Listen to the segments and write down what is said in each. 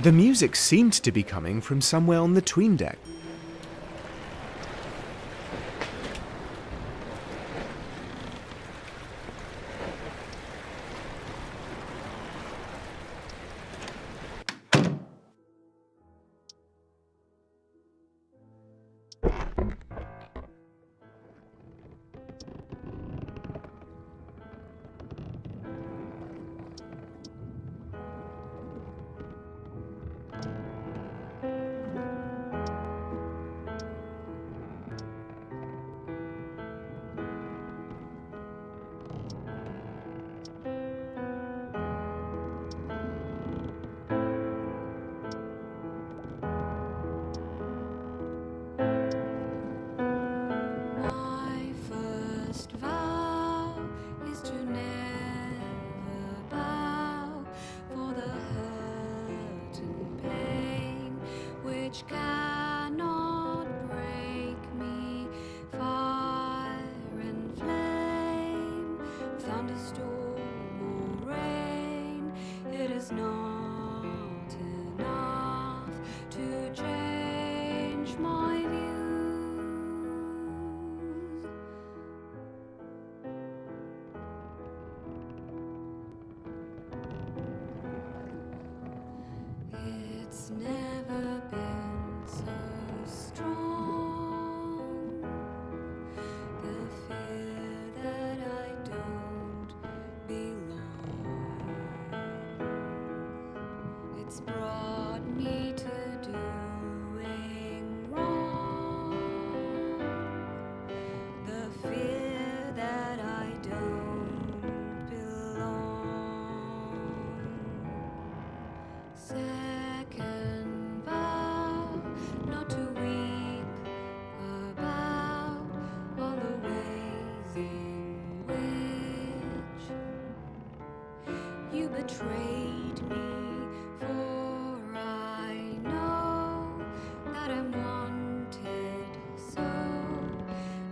The music seemed to be coming from somewhere on the 'tween deck. My first vow is to never bow for the hurt and pain which cannot break me. Fire and flame, thunderstorm or rain, it is not enough to change my views. It's never been so strong, the fear that I don't belong. It's brought me to doing wrong, the fear that I don't belong. Second vow, not to weep about all the ways in which you betrayed me, for I know that I'm wanted, so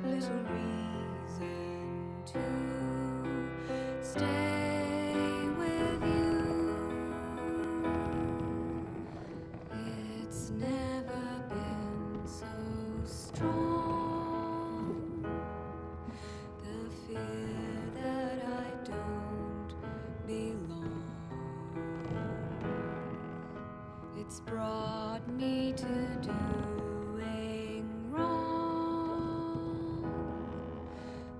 little reason to stay with you. It's never been so strong, the fear that I don't belong. It's brought me to doing wrong,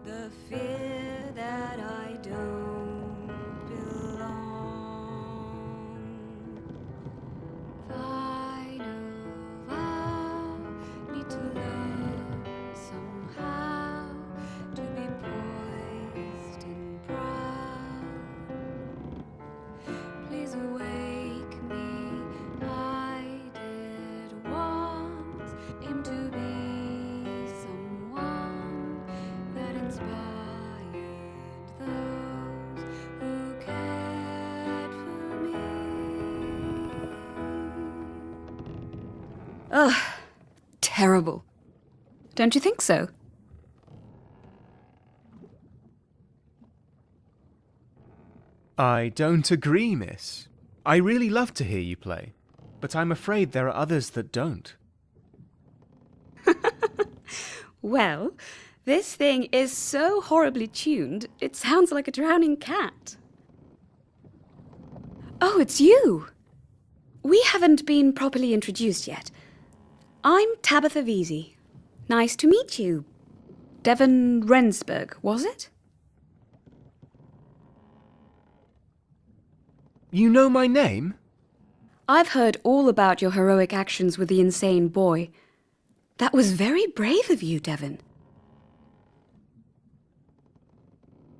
the fear that I don't belong. Final vow, need to learn somehow to be poised and proud. Please awake me, I did once aim to be someone that inspired those who cared for me. Ugh, terrible. Don't you think so? I don't agree, miss. I really love to hear you play, but I'm afraid there are others that don't. Well, this thing is so horribly tuned, it sounds like a drowning cat. Oh, it's you! We haven't been properly introduced yet. I'm Tabitha Vesey. Nice to meet you. Devon Rensburg, was it? You know my name? I've heard all about your heroic actions with the insane boy. That was very brave of you, Devon.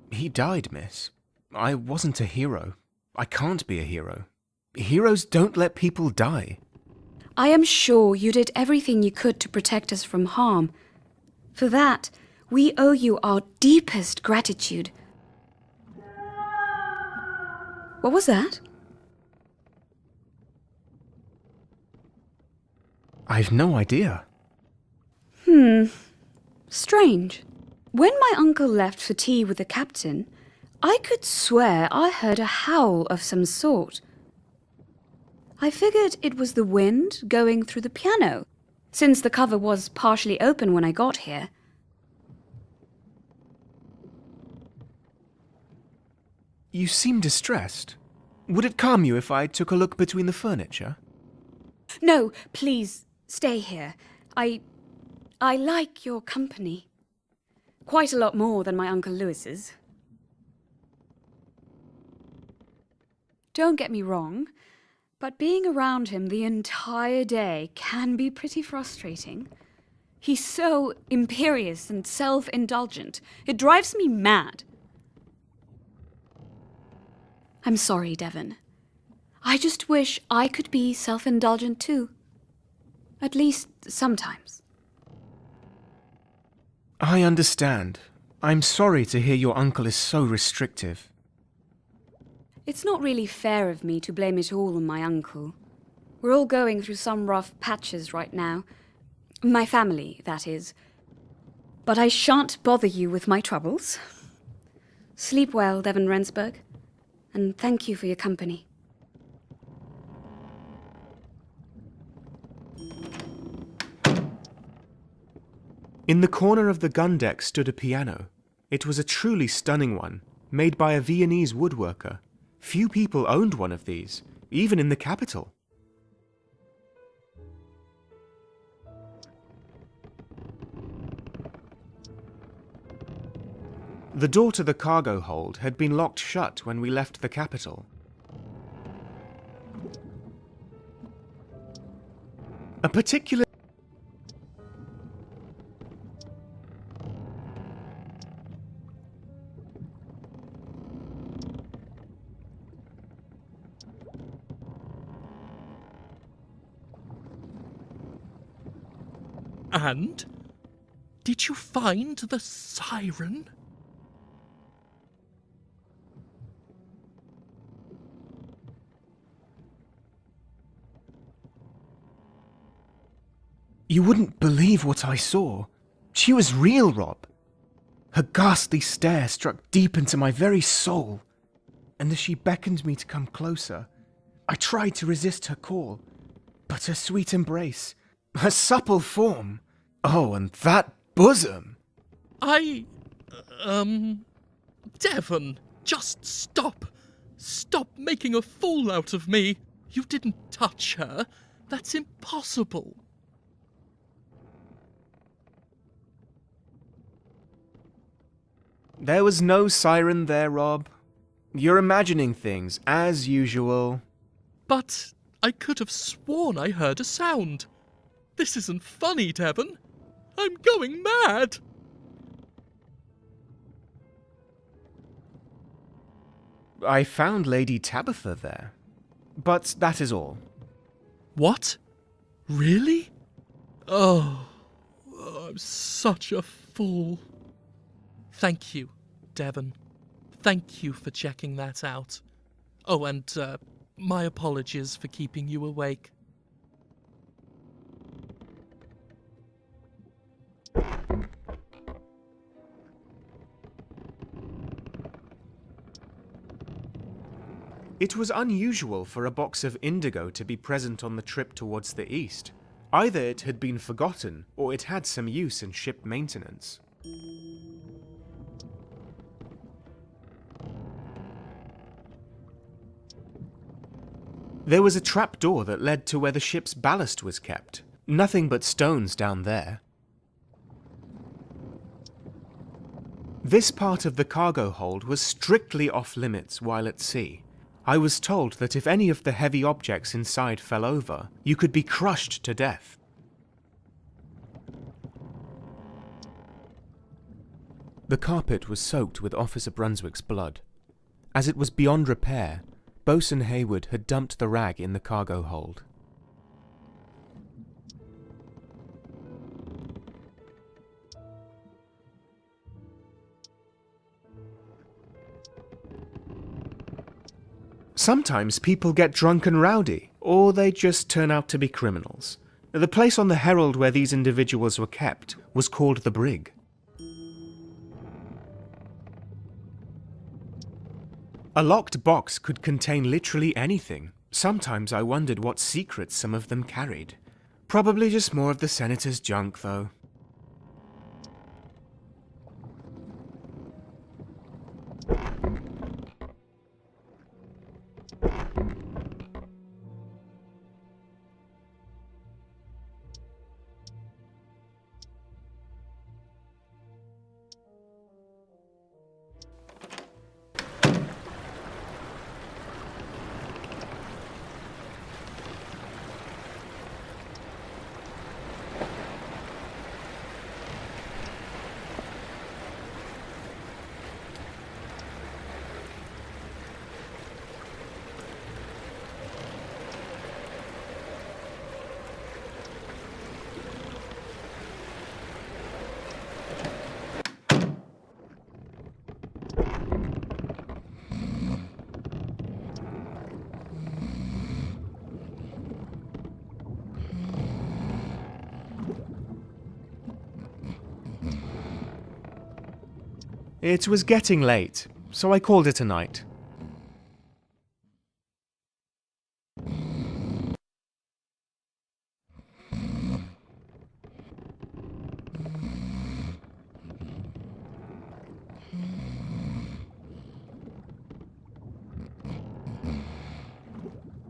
He died, miss. I wasn't a hero. I can't be a hero. Heroes don't let people die. I am sure you did everything you could to protect us from harm. For that, we owe you our deepest gratitude. What was that? I've no idea. Strange. When my uncle left for tea with the captain, I could swear I heard a howl of some sort. I figured it was the wind going through the piano, since the cover was partially open when I got here. You seem distressed. Would it calm you if I took a look between the furniture? No, please, stay here. I like your company. Quite a lot more than my Uncle Lewis's. Don't get me wrong, but being around him the entire day can be pretty frustrating. He's so imperious and self-indulgent. It drives me mad. I'm sorry, Devon. I just wish I could be self-indulgent too. At least sometimes. I understand. I'm sorry to hear your uncle is so restrictive. It's not really fair of me to blame it all on my uncle. We're all going through some rough patches right now. My family, that is. But I shan't bother you with my troubles. Sleep well, Devon Rensburg, and thank you for your company. In the corner of the gun deck stood a piano. It was a truly stunning one, made by a Viennese woodworker. Few people owned one of these, even in the capital. The door to the cargo hold had been locked shut when we left the capital. A particular And? Did you find the siren? You wouldn't believe what I saw. She was real, Rob. Her ghastly stare struck deep into my very soul. And as she beckoned me to come closer, I tried to resist her call. But her sweet embrace, her supple form, oh, and that bosom! Devon, just stop. Stop making a fool out of me. You didn't touch her. That's impossible. There was no siren there, Rob. You're imagining things, as usual. But I could have sworn I heard a sound. This isn't funny, Devon. I'm going mad. I found Lady Tabitha there. But that is all. What? Really? Oh, I'm such a fool. Thank you, Devon. Thank you for checking that out. Oh, and my apologies for keeping you awake. It was unusual for a box of indigo to be present on the trip towards the east. Either it had been forgotten, or it had some use in ship maintenance. There was a trapdoor that led to where the ship's ballast was kept. Nothing but stones down there. This part of the cargo hold was strictly off-limits while at sea. I was told that if any of the heavy objects inside fell over, you could be crushed to death. The carpet was soaked with Officer Brunswick's blood. As it was beyond repair, Bosun Hayward had dumped the rag in the cargo hold. Sometimes people get drunk and rowdy, or they just turn out to be criminals. The place on the Herald where these individuals were kept was called the Brig. A locked box could contain literally anything, Sometimes I wondered what secrets some of them carried. Probably just more of the senator's junk, though. It was getting late, so I called it a night.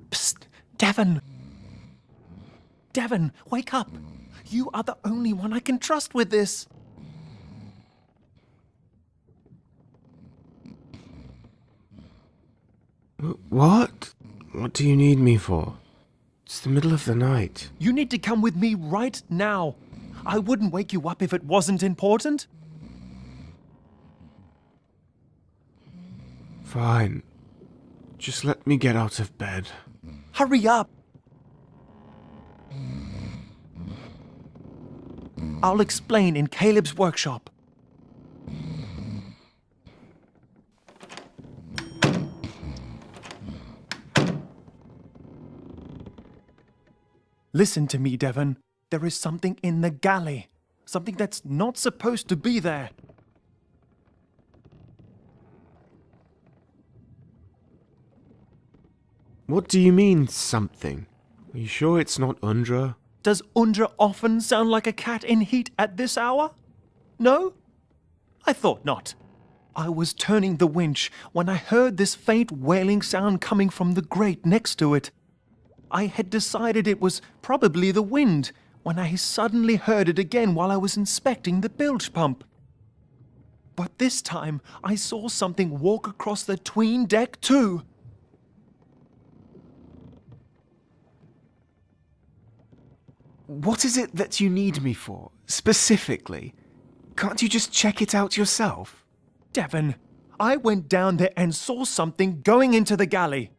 Psst! Devon! Devon, wake up! You are the only one I can trust with this! What? What do you need me for? It's the middle of the night. You need to come with me right now. I wouldn't wake you up if it wasn't important. Fine. Just let me get out of bed. Hurry up! I'll explain in Caleb's workshop. Listen to me, Devon. There is something in the galley. Something that's not supposed to be there. What do you mean, something? Are you sure it's not Undra? Does Undra often sound like a cat in heat at this hour? No? I thought not. I was turning the winch when I heard this faint wailing sound coming from the grate next to it. I had decided it was probably the wind when I suddenly heard it again while I was inspecting the bilge pump. But this time I saw something walk across the 'tween deck too. What is it that you need me for, specifically? Can't you just check it out yourself? Devon, I went down there and saw something going into the galley.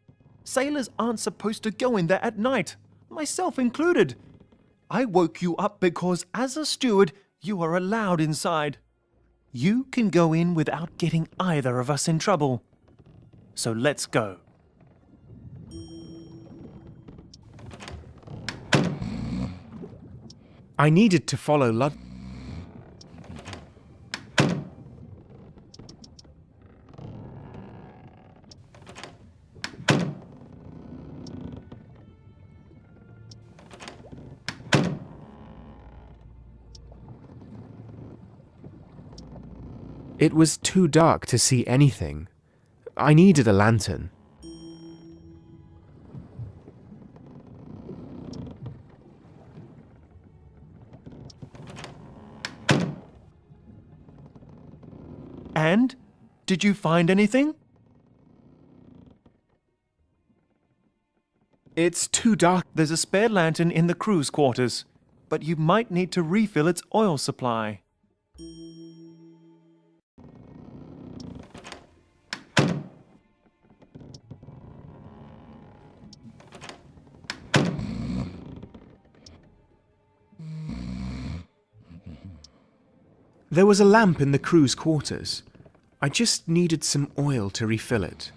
Sailors aren't supposed to go in there at night, myself included. I woke you up because, as a steward, you are allowed inside. You can go in without getting either of us in trouble. So let's go. I needed to follow Lud. It was too dark to see anything. I needed a lantern. And? Did you find anything? It's too dark. There's a spare lantern in the crew's quarters, but you might need to refill its oil supply. There was a lamp in the crew's quarters. I just needed some oil to refill it.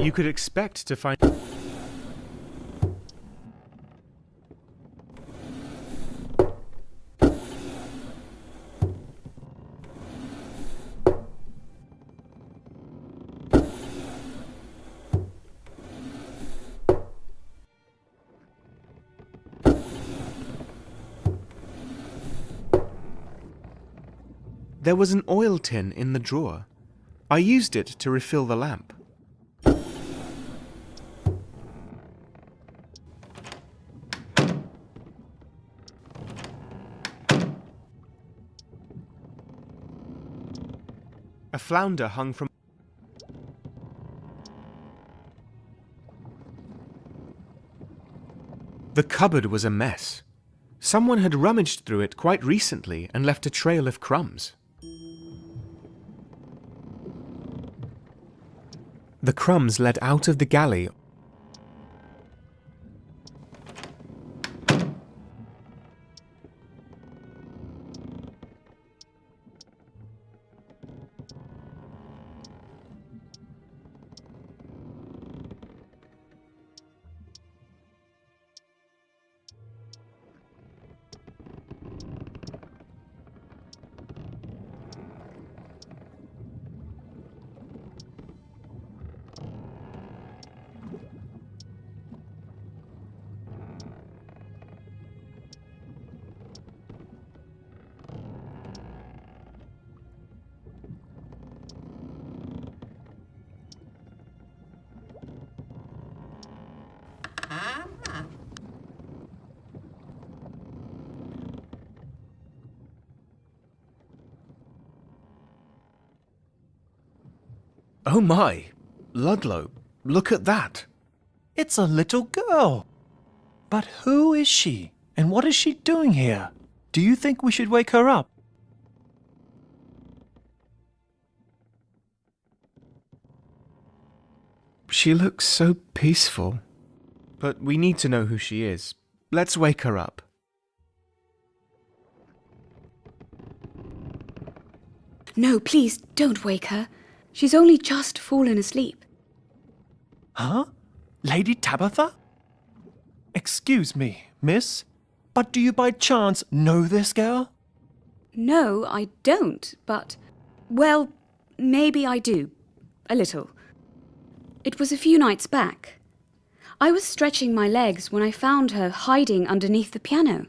You could expect to find... There was an oil tin in the drawer. I used it to refill the lamp. A flounder hung from... The cupboard was a mess. Someone had rummaged through it quite recently and left a trail of crumbs. The crumbs led out of the galley. Oh my! Ludlow, look at that! It's a little girl. But who is she? And what is she doing here? Do you think we should wake her up? She looks so peaceful. But we need to know who she is. Let's wake her up. No, please, don't wake her. She's only just fallen asleep. Huh? Lady Tabitha? Excuse me, miss, but do you by chance know this girl? No, I don't, but... Well, maybe I do. A little. It was a few nights back. I was stretching my legs when I found her hiding underneath the piano.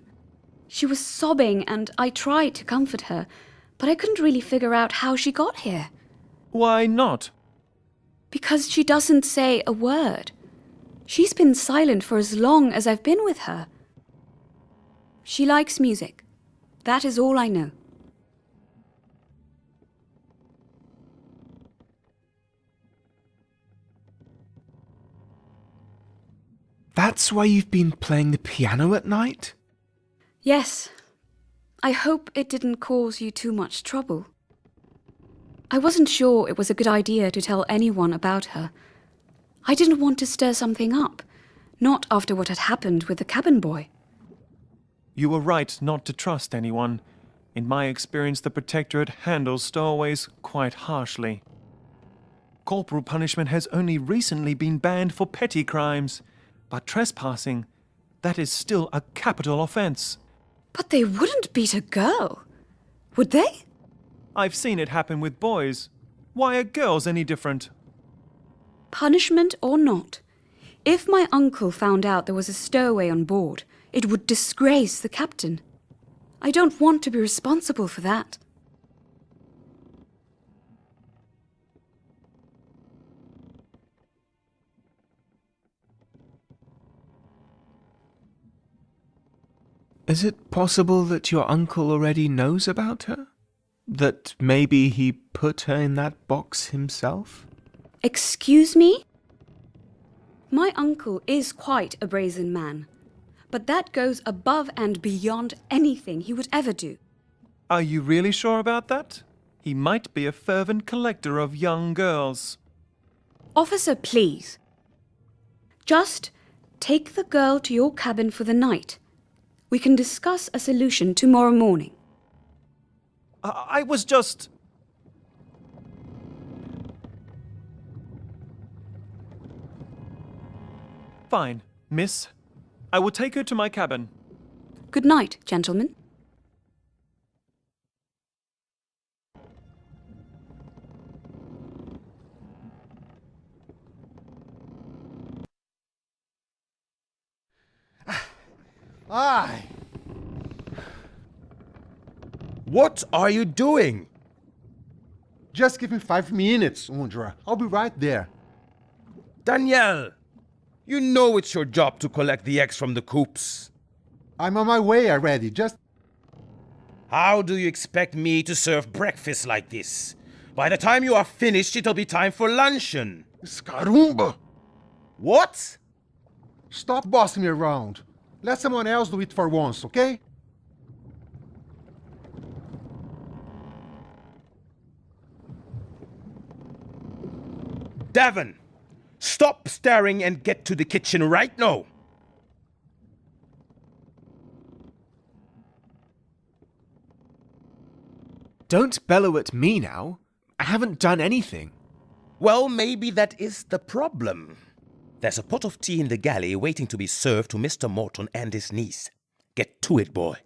She was sobbing and I tried to comfort her, but I couldn't really figure out how she got here. Why not? Because she doesn't say a word. She's been silent for as long as I've been with her. She likes music. That is all I know. That's why you've been playing the piano at night? Yes. I hope it didn't cause you too much trouble. I wasn't sure it was a good idea to tell anyone about her. I didn't want to stir something up, not after what had happened with the cabin boy. You were right not to trust anyone. In my experience, the Protectorate handles stowaways quite harshly. Corporal punishment has only recently been banned for petty crimes, but trespassing, that is still a capital offence. But they wouldn't beat a girl, would they? I've seen it happen with boys. Why are girls any different? Punishment or not, if my uncle found out there was a stowaway on board, it would disgrace the captain. I don't want to be responsible for that. Is it possible that your uncle already knows about her? That maybe he put her in that box himself? Excuse me? My uncle is quite a brazen man, but that goes above and beyond anything he would ever do. Are you really sure about that? He might be a fervent collector of young girls. Officer, please. Just take the girl to your cabin for the night. We can discuss a solution tomorrow morning. I was just... Fine, miss. I will take her to my cabin. Good night, gentlemen. Aye. What are you doing? Just give me 5 minutes, Undra. I'll be right there. Danielle, you know it's your job to collect the eggs from the coops. I'm on my way already. Just How do you expect me to serve breakfast like this? By the time you are finished, it'll be time for luncheon. Scarumba! What? Stop bossing me around. Let someone else do it for once, okay? Devon, stop staring and get to the kitchen right now. Don't bellow at me now. I haven't done anything. Well, maybe that is the problem. There's a pot of tea in the galley waiting to be served to Mr. Morton and his niece. Get to it, boy.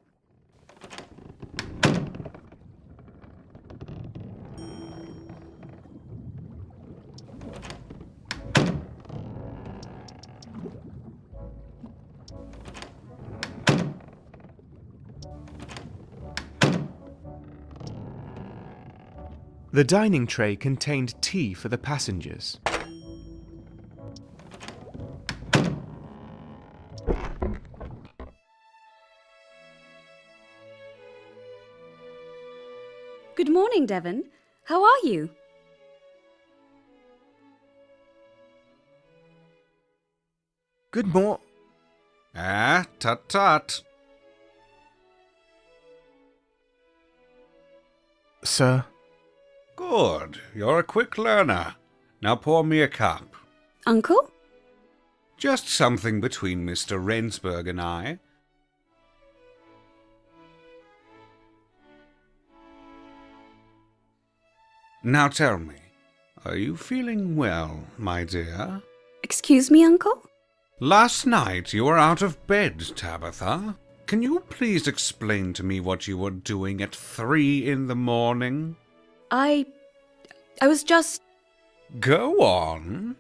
The dining tray contained tea for the passengers. Good morning, Devon. How are you? Good mor... Tut-tut. Sir, Good, you're a quick learner. Now pour me a cup. Uncle? Just something between Mr. Rensburg and I. Now tell me, are you feeling well, my dear? Excuse me, Uncle? Last night you were out of bed, Tabitha. Can you please explain to me what you were doing at 3 in the morning? I was just... Go on.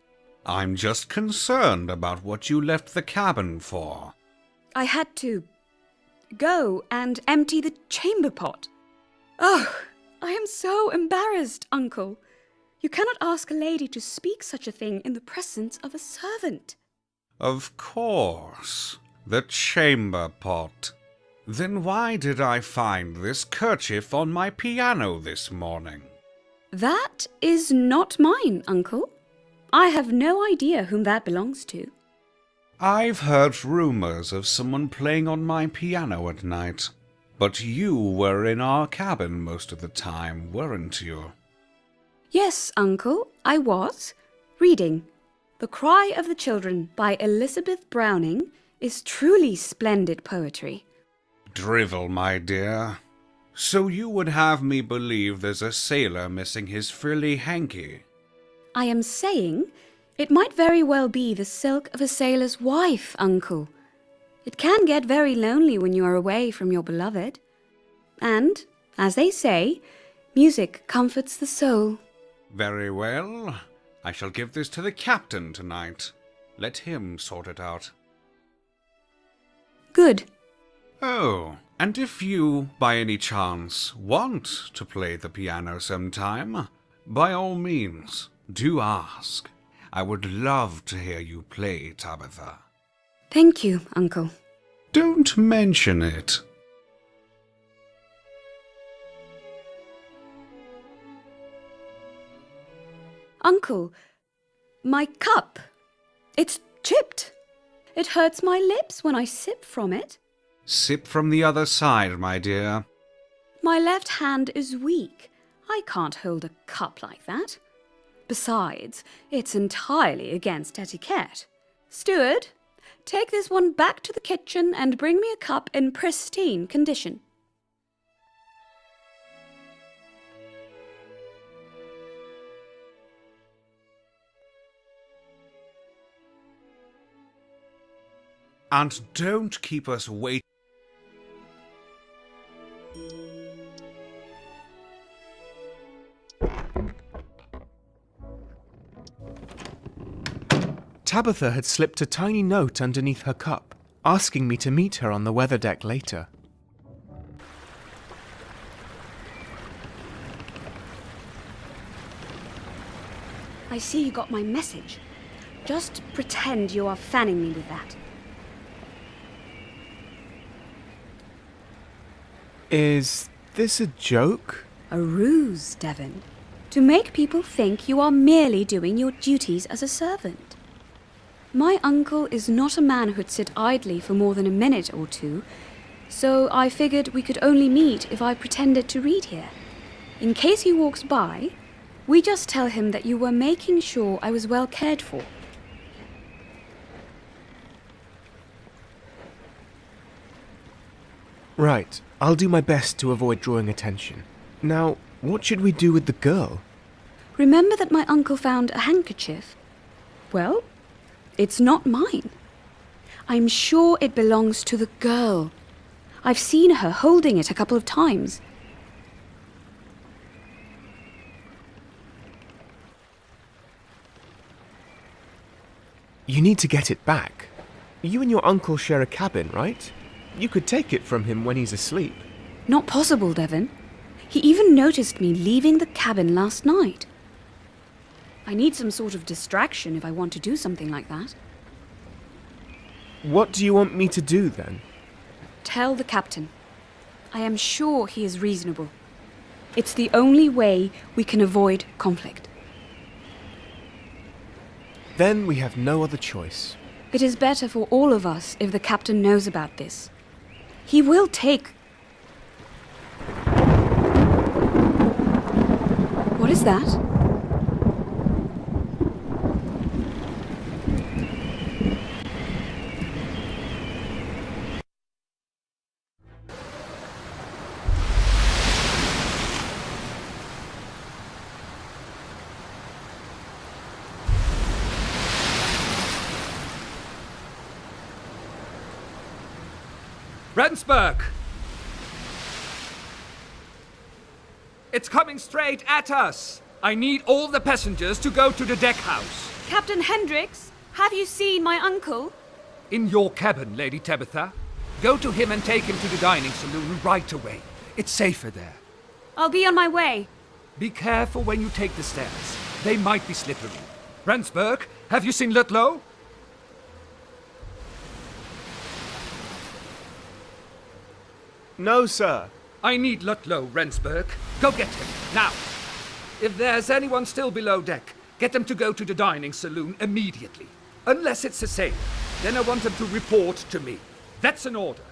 I'm just concerned about what you left the cabin for. I had to go and empty the chamber pot. Oh, I am so embarrassed, Uncle. You cannot ask a lady to speak such a thing in the presence of a servant. Of course. The chamber pot. Then why did I find this kerchief on my piano this morning? That is not mine, Uncle. I have no idea whom that belongs to. I've heard rumors of someone playing on my piano at night. But you were in our cabin most of the time, weren't you? Yes, Uncle, I was. Reading The Cry of the Children by Elizabeth Browning is truly splendid poetry. Drivel, my dear. So you would have me believe there's a sailor missing his frilly hanky? I am saying it might very well be the silk of a sailor's wife, Uncle. It can get very lonely when you are away from your beloved. And, as they say, music comforts the soul. Very well. I shall give this to the captain tonight. Let him sort it out. Good. Oh, and if you, by any chance, want to play the piano sometime, by all means, do ask. I would love to hear you play, Tabitha. Thank you, Uncle. Don't mention it. Uncle, my cup. It's chipped. It hurts my lips when I sip from it. Sip from the other side, my dear. My left hand is weak. I can't hold a cup like that. Besides, it's entirely against etiquette. Steward, take this one back to the kitchen and bring me a cup in pristine condition. And don't keep us waiting. Tabitha had slipped a tiny note underneath her cup, asking me to meet her on the weather deck later. I see you got my message. Just pretend you are fanning me with that. Is this a joke? A ruse, Devon. To make people think you are merely doing your duties as a servant. My uncle is not a man who'd sit idly for more than a minute or two, so I figured we could only meet if I pretended to read here. In case he walks by, we just tell him that you were making sure I was well cared for. Right, I'll do my best to avoid drawing attention. Now, what should we do with the girl? Remember that my uncle found a handkerchief? Well, it's not mine. I'm sure it belongs to the girl. I've seen her holding it a couple of times. You need to get it back. You and your uncle share a cabin, right? You could take it from him when he's asleep. Not possible, Devon. He even noticed me leaving the cabin last night. I need some sort of distraction if I want to do something like that. What do you want me to do then? Tell the captain. I am sure he is reasonable. It's the only way we can avoid conflict. Then we have no other choice. It is better for all of us if the captain knows about this. He will take... What is that? Rendsburg! It's coming straight at us! I need all the passengers to go to the deck house. Captain Hendricks, have you seen my uncle? In your cabin, Lady Tabitha. Go to him and take him to the dining saloon right away. It's safer there. I'll be on my way. Be careful when you take the stairs. They might be slippery. Rendsburg, have you seen Ludlow? No, sir. I need Ludlow, Rendsburg. Go get him, now. If there's anyone still below deck, get them to go to the dining saloon immediately. Unless it's a sailor, then I want them to report to me. That's an order.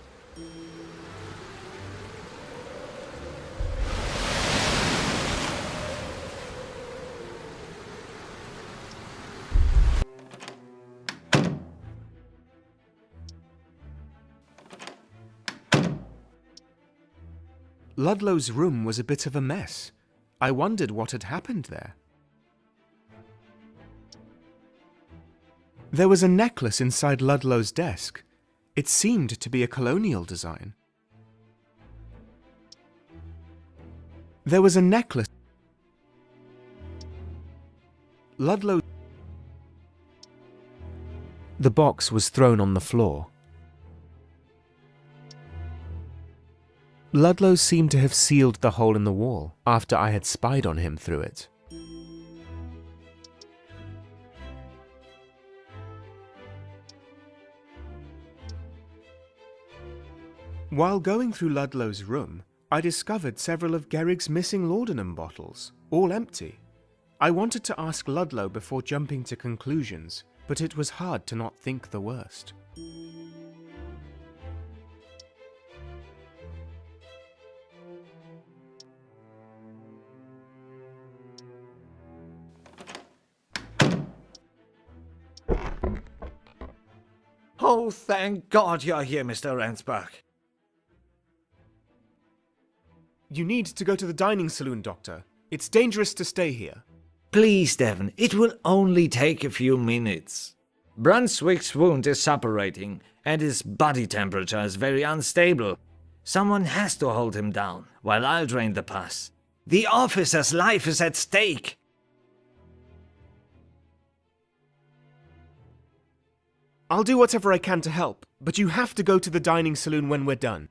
Ludlow's room was a bit of a mess. I wondered what had happened there. There was a necklace inside Ludlow's desk. It seemed to be a colonial design. There was a necklace. Ludlow... The box was thrown on the floor. Ludlow seemed to have sealed the hole in the wall after I had spied on him through it. While going through Ludlow's room, I discovered several of Gerrig's missing laudanum bottles, all empty. I wanted to ask Ludlow before jumping to conclusions, but it was hard to not think the worst. Oh, thank God you're here, Mr. Rendsburg. You need to go to the dining saloon, Doctor. It's dangerous to stay here. Please, Devon, it will only take a few minutes. Brunswick's wound is suppurating, and his body temperature is very unstable. Someone has to hold him down, while I'll drain the pus. The officer's life is at stake. I'll do whatever I can to help, but you have to go to the dining saloon when we're done.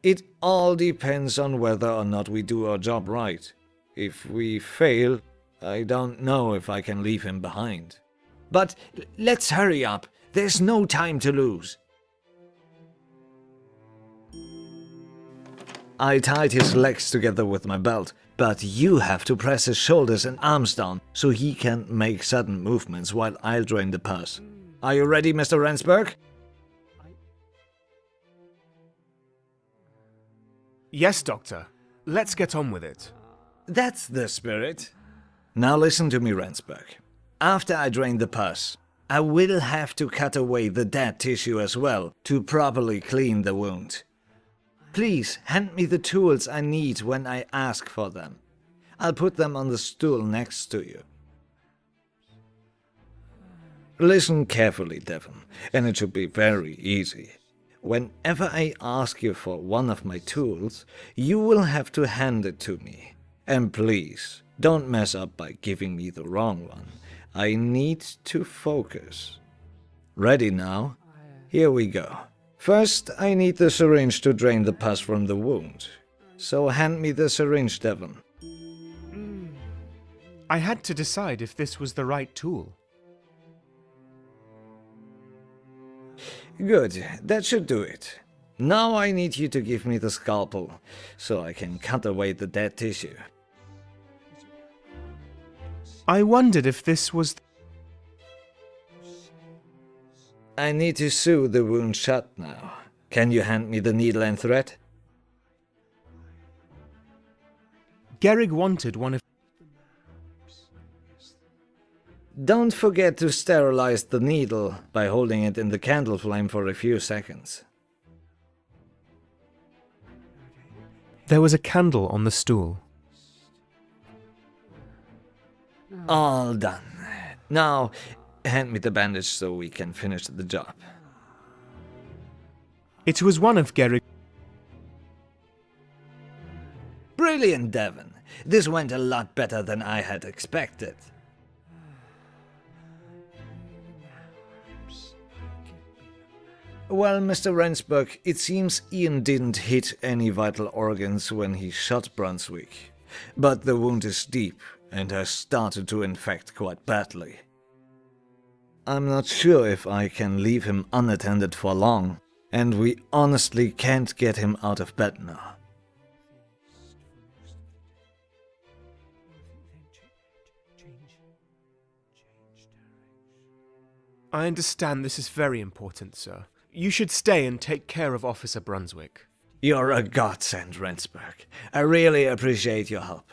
It all depends on whether or not we do our job right. If we fail, I don't know if I can leave him behind. But let's hurry up. There's no time to lose. I tied his legs together with my belt, but you have to press his shoulders and arms down so he can't make sudden movements while I'll drain the pus. Are you ready, Mr. Rensburg? Yes, Doctor. Let's get on with it. That's the spirit. Now listen to me, Rensburg. After I drain the pus, I will have to cut away the dead tissue as well to properly clean the wound. Please hand me the tools I need when I ask for them. I'll put them on the stool next to you. Listen carefully, Devon, and it should be very easy. Whenever I ask you for one of my tools, you will have to hand it to me. And please, don't mess up by giving me the wrong one. I need to focus. Ready now? Here we go. First, I need the syringe to drain the pus from the wound. So hand me the syringe, Devon. I had to decide if this was the right tool. Good, that should do it. Now I need you to give me the scalpel, so I can cut away the dead tissue. I wondered if this was... I need to sew the wound shut now. Can you hand me the needle and thread? Gehrig wanted one of... Don't forget to sterilize the needle by holding it in the candle flame for a few seconds. There was a candle on the stool. All done. Now, hand me the bandage so we can finish the job. It was one of Gehrig... Brilliant, Devon. This went a lot better than I had expected. Well, Mr. Rensburg, it seems Ian didn't hit any vital organs when he shot Brunswick. But the wound is deep and has started to infect quite badly. I'm not sure if I can leave him unattended for long, and we honestly can't get him out of bed now. I understand this is very important, sir. You should stay and take care of Officer Brunswick. You're a godsend, Rensburg. I really appreciate your help.